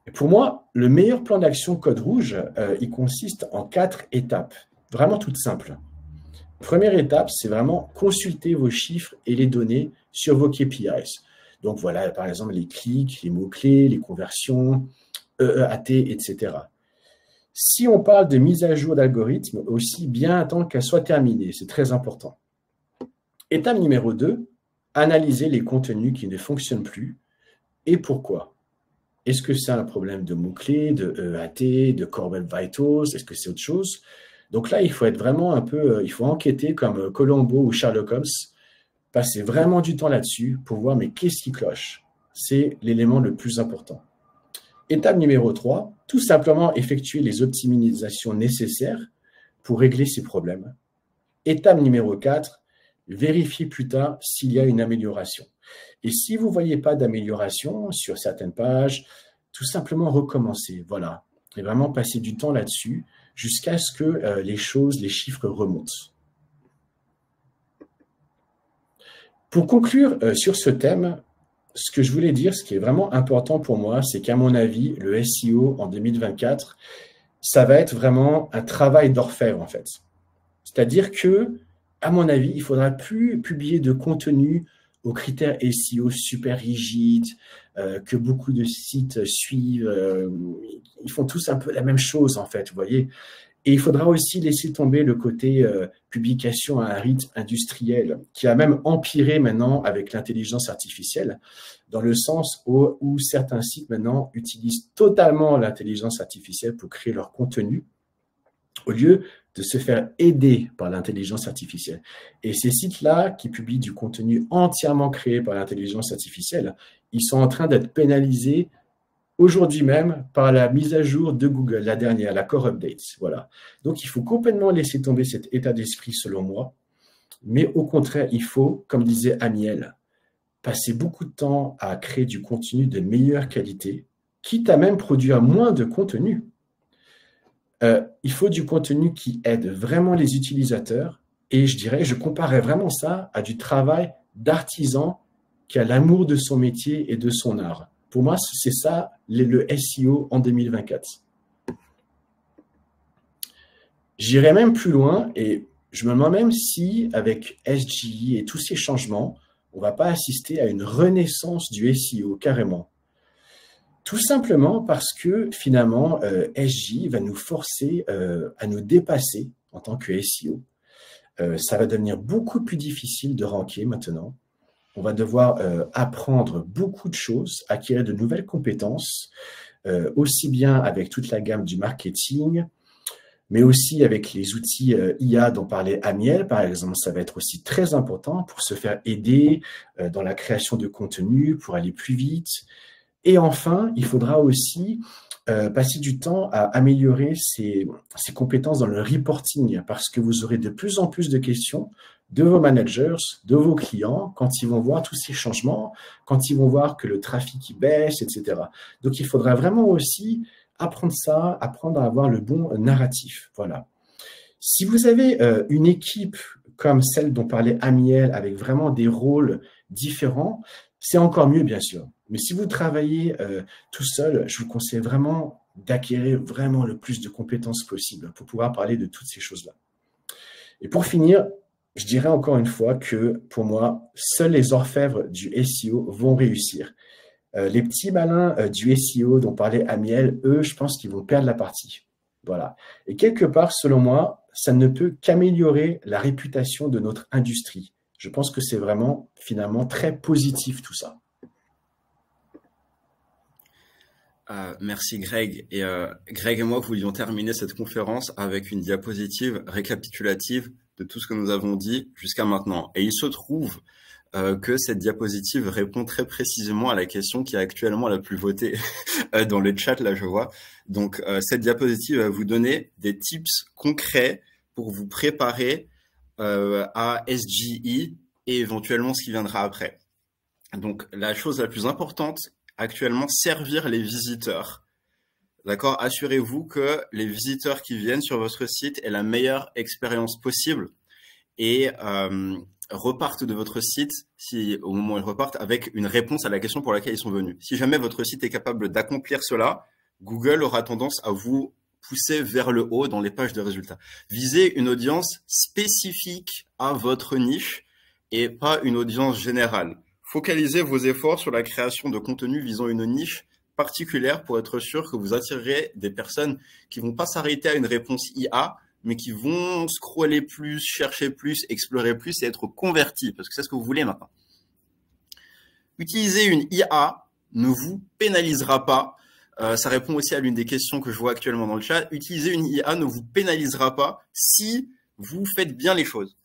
Et pour moi, le meilleur plan d'action code rouge, il consiste en 4 étapes, vraiment toutes simples. Première étape, c'est vraiment consulter vos chiffres et les données sur vos KPIs. Donc voilà, par exemple, les clics, les mots-clés, les conversions, EEAT, etc. Si on parle de mise à jour d'algorithme, aussi bien attendre qu'elle soit terminée, c'est très important. Étape numéro 2, analyser les contenus qui ne fonctionnent plus et pourquoi. Est-ce que c'est un problème de mots-clés, de EEAT, de Core Web Vitals? Est-ce que c'est autre chose? Donc là, il faut être vraiment un peu, il faut enquêter comme Columbo ou Sherlock Holmes, passer vraiment du temps là-dessus pour voir mais qu'est-ce qui cloche? C'est l'élément le plus important. Étape numéro 3, tout simplement effectuer les optimisations nécessaires pour régler ces problèmes. Étape numéro 4, vérifier plus tard s'il y a une amélioration. Et si vous ne voyez pas d'amélioration sur certaines pages, tout simplement recommencer. Voilà. Et vraiment passer du temps là-dessus jusqu'à ce que les chiffres remontent. Pour conclure sur ce thème, ce que je voulais dire, ce qui est vraiment important pour moi, c'est qu'à mon avis, le SEO en 2024, ça va être vraiment un travail d'orfèvre en fait. C'est-à-dire que, à mon avis, il ne faudra plus publier de contenu aux critères SEO super rigides, que beaucoup de sites suivent. Ils font tous un peu la même chose, en fait, vous voyez. Et il faudra aussi laisser tomber le côté publication à un rythme industriel, qui a même empiré maintenant avec l'intelligence artificielle, dans le sens où certains sites maintenant utilisent totalement l'intelligence artificielle pour créer leur contenu, au lieu de se faire aider par l'intelligence artificielle. Et ces sites-là, qui publient du contenu entièrement créé par l'intelligence artificielle, ils sont en train d'être pénalisés aujourd'hui même par la mise à jour de Google, la dernière, la Core Update. Voilà. Donc, il faut complètement laisser tomber cet état d'esprit, selon moi. Mais au contraire, il faut, comme disait Amiel, passer beaucoup de temps à créer du contenu de meilleure qualité, quitte à même produire moins de contenu. Il faut du contenu qui aide vraiment les utilisateurs. Et je comparais vraiment ça à du travail d'artisan qui a l'amour de son métier et de son art. Pour moi, c'est ça le SEO en 2024. J'irai même plus loin et je me demande même si, avec SGE et tous ces changements, on ne va pas assister à une renaissance du SEO carrément. Tout simplement parce que finalement, SGE va nous forcer à nous dépasser en tant que SEO. Ça va devenir beaucoup plus difficile de ranker maintenant. On va devoir apprendre beaucoup de choses, acquérir de nouvelles compétences, aussi bien avec toute la gamme du marketing, mais aussi avec les outils IA dont parlait Amiel, par exemple. Ça va être aussi très important pour se faire aider dans la création de contenu, pour aller plus vite. Et enfin, il faudra aussi passer du temps à améliorer ses compétences dans le reporting, parce que vous aurez de plus en plus de questions de vos managers, de vos clients, quand ils vont voir tous ces changements, quand ils vont voir que le trafic il baisse, etc. Donc, il faudra vraiment aussi apprendre ça, apprendre à avoir le bon narratif. Voilà. Si vous avez une équipe comme celle dont parlait Amiel, avec vraiment des rôles différents, c'est encore mieux, bien sûr. Mais si vous travaillez tout seul, je vous conseille vraiment d'acquérir vraiment le plus de compétences possible pour pouvoir parler de toutes ces choses-là. Et pour finir, je dirais encore une fois que pour moi, seuls les orfèvres du SEO vont réussir. Les petits malins du SEO dont parlait Amiel, eux, je pense qu'ils vont perdre la partie. Voilà. Et quelque part, selon moi, ça ne peut qu'améliorer la réputation de notre industrie. Je pense que c'est vraiment, finalement, très positif tout ça. Merci Greg. Et Greg et moi voulions terminer cette conférence avec une diapositive récapitulative de tout ce que nous avons dit jusqu'à maintenant. Et il se trouve que cette diapositive répond très précisément à la question qui est actuellement la plus votée dans le chat, là je vois. Donc cette diapositive va vous donner des tips concrets pour vous préparer à SGE et éventuellement ce qui viendra après. Donc la chose la plus importante actuellement, servir les visiteurs. D'accord? Assurez-vous que les visiteurs qui viennent sur votre site aient la meilleure expérience possible et repartent de votre site, si au moment où ils repartent, avec une réponse à la question pour laquelle ils sont venus. Si jamais votre site est capable d'accomplir cela, Google aura tendance à vous pousser vers le haut dans les pages de résultats. Visez une audience spécifique à votre niche et pas une audience générale. Focalisez vos efforts sur la création de contenu visant une niche particulière pour être sûr que vous attirerez des personnes qui vont pas s'arrêter à une réponse IA, mais qui vont scroller plus, chercher plus, explorer plus et être convertis, parce que c'est ce que vous voulez maintenant. Utiliser une IA ne vous pénalisera pas. Ça répond aussi à l'une des questions que je vois actuellement dans le chat. Utiliser une IA ne vous pénalisera pas si vous faites bien les choses.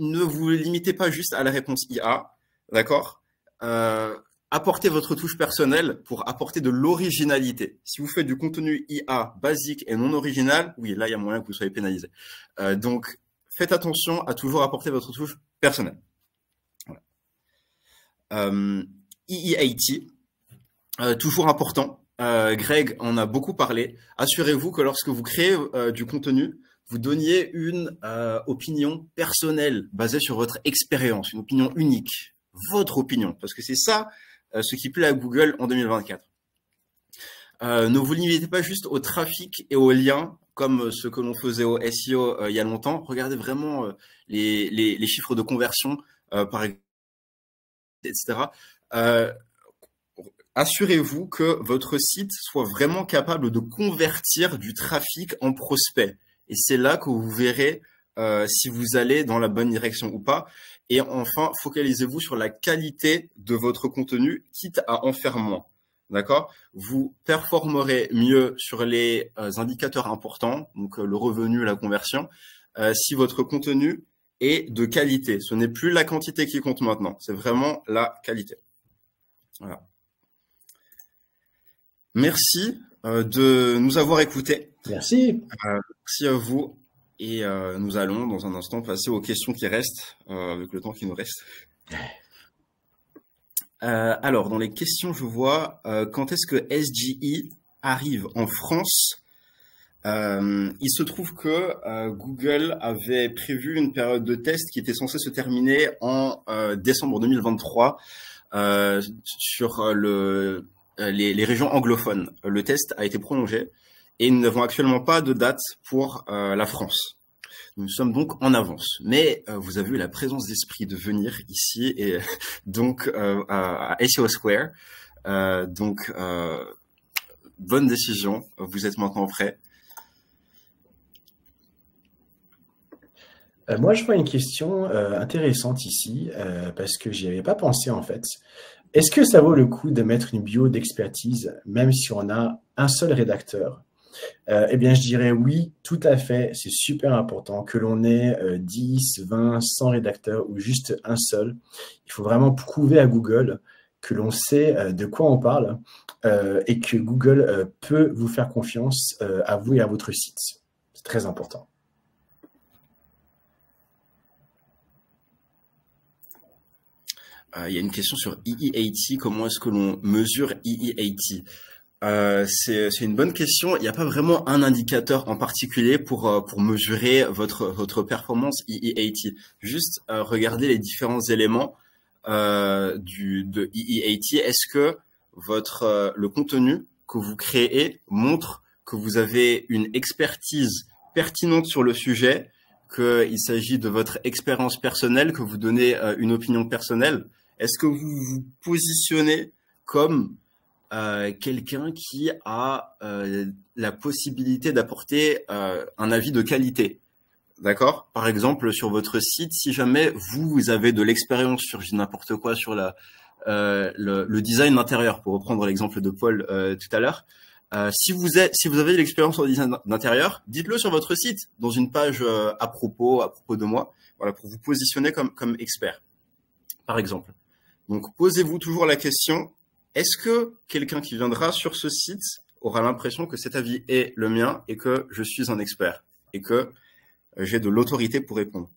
Ne vous limitez pas juste à la réponse IA, d'accord? Apportez votre touche personnelle pour apporter de l'originalité. Si vous faites du contenu IA basique et non original, oui, là, il y a moyen que vous soyez pénalisé. Donc, faites attention à toujours apporter votre touche personnelle. Voilà. EEAT, toujours important. Greg en a beaucoup parlé. Assurez-vous que lorsque vous créez du contenu, vous donniez une opinion personnelle basée sur votre expérience, une opinion unique, votre opinion, parce que c'est ça ce qui plaît à Google en 2024. Ne vous limitez pas juste au trafic et aux liens, comme ce que l'on faisait au SEO il y a longtemps. Regardez vraiment les chiffres de conversion, par exemple, etc. Assurez-vous que votre site soit vraiment capable de convertir du trafic en prospect. Et c'est là que vous verrez si vous allez dans la bonne direction ou pas. Et enfin, focalisez-vous sur la qualité de votre contenu, quitte à en faire moins. D'accord? Vous performerez mieux sur les indicateurs importants, donc le revenu, la conversion, si votre contenu est de qualité. Ce n'est plus la quantité qui compte maintenant, c'est vraiment la qualité. Voilà. Merci de nous avoir écoutés. Merci. Merci à vous. Et nous allons dans un instant passer aux questions qui restent, avec le temps qui nous reste. Alors, dans les questions, je vois quand est-ce que SGE arrive en France. Il se trouve que Google avait prévu une période de test qui était censée se terminer en décembre 2023 sur les régions anglophones. Le test a été prolongé et nous n'avons actuellement pas de date pour la France. Nous sommes donc en avance. Mais vous avez eu la présence d'esprit de venir ici et donc à SEO Square. Donc bonne décision. Vous êtes maintenant prêts. Moi, je vois une question intéressante ici parce que j'y avais pas pensé en fait. Est-ce que ça vaut le coup de mettre une bio d'expertise même si on a un seul rédacteur? Eh bien, je dirais oui, tout à fait. C'est super important que l'on ait 10, 20, 100 rédacteurs ou juste un seul. Il faut vraiment prouver à Google que l'on sait de quoi on parle et que Google peut vous faire confiance à vous et à votre site. C'est très important. Il y a une question sur EEAT. Comment est-ce que l'on mesure EEAT? C'est une bonne question. Il n'y a pas vraiment un indicateur en particulier pour mesurer votre performance EEAT. Juste regardez les différents éléments de EEAT. Est-ce que le contenu que vous créez montre que vous avez une expertise pertinente sur le sujet, qu'il s'agit de votre expérience personnelle, que vous donnez une opinion personnelle? Est-ce que vous vous positionnez comme quelqu'un qui a la possibilité d'apporter un avis de qualité? D'accord? Par exemple, sur votre site, si jamais vous avez de l'expérience sur, je dis n'importe quoi, sur le design d'intérieur, pour reprendre l'exemple de Paul tout à l'heure, si vous avez de l'expérience en design d'intérieur, dites-le sur votre site, dans une page à propos de moi, voilà, pour vous positionner comme expert, par exemple. Donc, posez-vous toujours la question, est-ce que quelqu'un qui viendra sur ce site aura l'impression que cet avis est le mien et que je suis un expert et que j'ai de l'autorité pour répondre?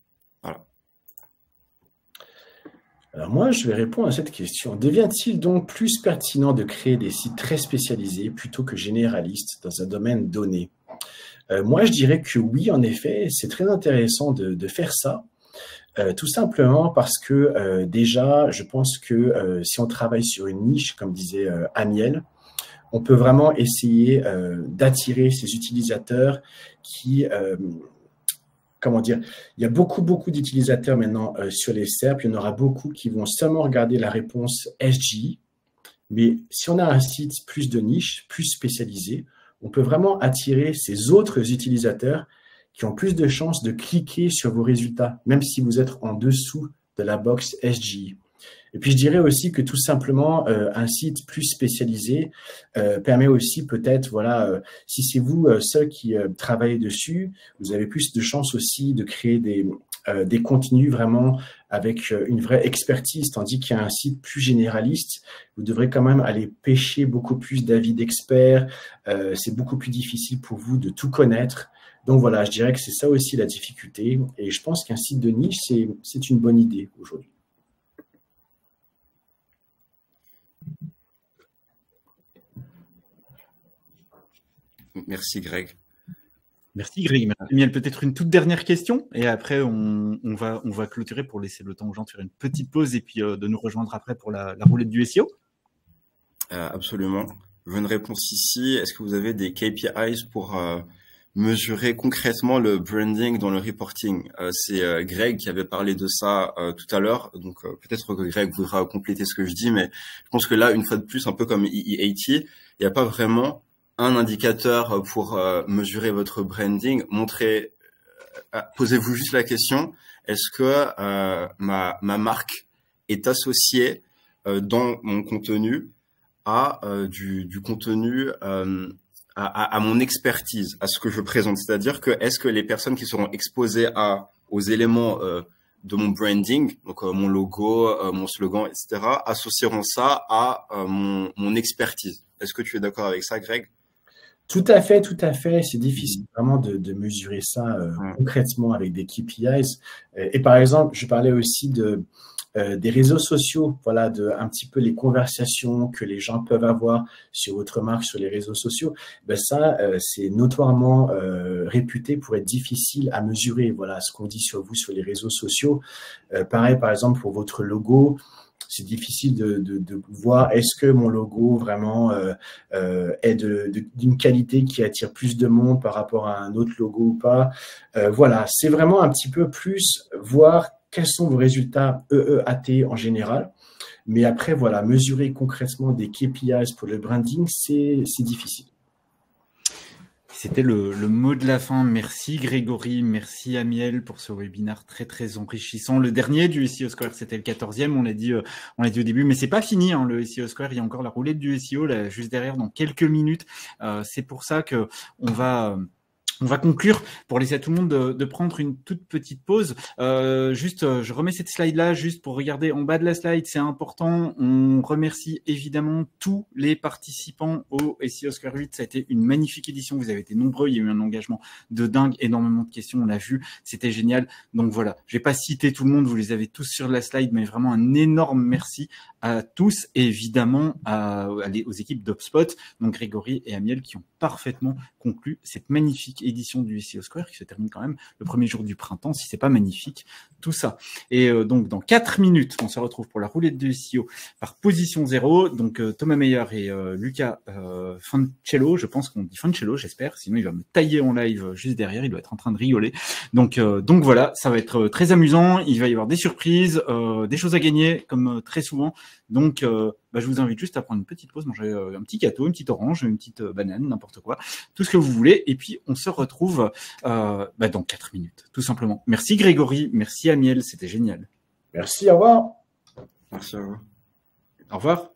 Voilà. Alors moi, je vais répondre à cette question. Devient-il donc plus pertinent de créer des sites très spécialisés plutôt que généralistes dans un domaine donné? Moi, je dirais que oui, en effet, c'est très intéressant de faire ça. Tout simplement parce que déjà, je pense que si on travaille sur une niche, comme disait Amiel, on peut vraiment essayer d'attirer ces utilisateurs qui, comment dire, il y a beaucoup d'utilisateurs maintenant sur les SERP. Il y en aura beaucoup qui vont seulement regarder la réponse SGI. Mais si on a un site plus de niche, plus spécialisé, on peut vraiment attirer ces autres utilisateurs qui ont plus de chances de cliquer sur vos résultats, même si vous êtes en dessous de la box SGI. Et puis, je dirais aussi que tout simplement, un site plus spécialisé permet aussi peut-être, voilà, si c'est vous seul qui travaillez dessus, vous avez plus de chances aussi de créer des contenus vraiment avec une vraie expertise, tandis qu'il y a un site plus généraliste, vous devrez quand même aller pêcher beaucoup plus d'avis d'experts, c'est beaucoup plus difficile pour vous de tout connaître. Donc voilà, je dirais que c'est ça aussi la difficulté. Et je pense qu'un site de niche, c'est une bonne idée aujourd'hui. Merci Greg. Merci Greg. Amiel, peut-être une toute dernière question et après on va clôturer pour laisser le temps aux gens de faire une petite pause et puis de nous rejoindre après pour la roulette du SEO. Absolument. Je veux une réponse ici. Est-ce que vous avez des KPIs pour mesurer concrètement le branding dans le reporting? C'est Greg qui avait parlé de ça tout à l'heure, donc peut-être que Greg voudra compléter ce que je dis, mais je pense que là, une fois de plus, un peu comme EE80, il n'y a pas vraiment un indicateur pour mesurer votre branding. Posez-vous juste la question, est-ce que ma marque est associée dans mon contenu à du contenu à mon expertise, à ce que je présente. C'est-à-dire que est-ce que les personnes qui seront exposées aux éléments de mon branding, donc mon logo, mon slogan, etc., associeront ça à mon expertise? Est-ce que tu es d'accord avec ça, Greg? Tout à fait. C'est difficile vraiment de mesurer ça concrètement avec des KPIs. Et par exemple, je parlais aussi des réseaux sociaux, voilà, un petit peu les conversations que les gens peuvent avoir sur votre marque sur les réseaux sociaux. Ben ça, c'est notoirement réputé pour être difficile à mesurer. Voilà, ce qu'on dit sur vous sur les réseaux sociaux. Pareil, par exemple, pour votre logo. C'est difficile de voir est-ce que mon logo vraiment est d'une qualité qui attire plus de monde par rapport à un autre logo ou pas. Voilà, c'est vraiment un petit peu plus voir quels sont vos résultats EEAT en général. Mais après, voilà, mesurer concrètement des KPIs pour le branding, c'est difficile. C'était le mot de la fin. Merci Grégory, merci Amiel pour ce webinaire très enrichissant. Le dernier du SEO Square, c'était le 14e, on l'a dit au début, mais c'est pas fini hein, le SEO Square, il y a encore la roulette du SEO là, juste derrière dans quelques minutes. C'est pour ça que on va conclure pour laisser à tout le monde de prendre une toute petite pause. Je remets cette slide-là juste pour regarder en bas de la slide, c'est important. On remercie évidemment tous les participants au SEO Square 8. Ça a été une magnifique édition. Vous avez été nombreux. Il y a eu un engagement de dingue, énormément de questions. On l'a vu. C'était génial. Donc voilà. Je vais pas citer tout le monde. Vous les avez tous sur la slide, mais vraiment un énorme merci à tous et évidemment aux équipes d'HubSpot, donc Grégory et Amiel qui ont parfaitement conclu cette magnifique édition édition du SEO Square qui se termine quand même le premier jour du printemps, si c'est pas magnifique, tout ça. Et donc, dans 4 minutes, on se retrouve pour la roulette de SEO par position 0. Donc, Thomas Meyer et Luca Fancello, je pense qu'on dit Fancello, j'espère, sinon il va me tailler en live juste derrière, il doit être en train de rigoler. Donc voilà, ça va être très amusant, il va y avoir des surprises, des choses à gagner, comme très souvent. Donc, je vous invite juste à prendre une petite pause, manger un petit gâteau, une petite orange, une petite banane, n'importe quoi, tout ce que vous voulez. Et puis, on se retrouve dans 4 minutes, tout simplement. Merci Grégory, merci Amiel, c'était génial. Merci, au revoir. Merci à vous. Au revoir.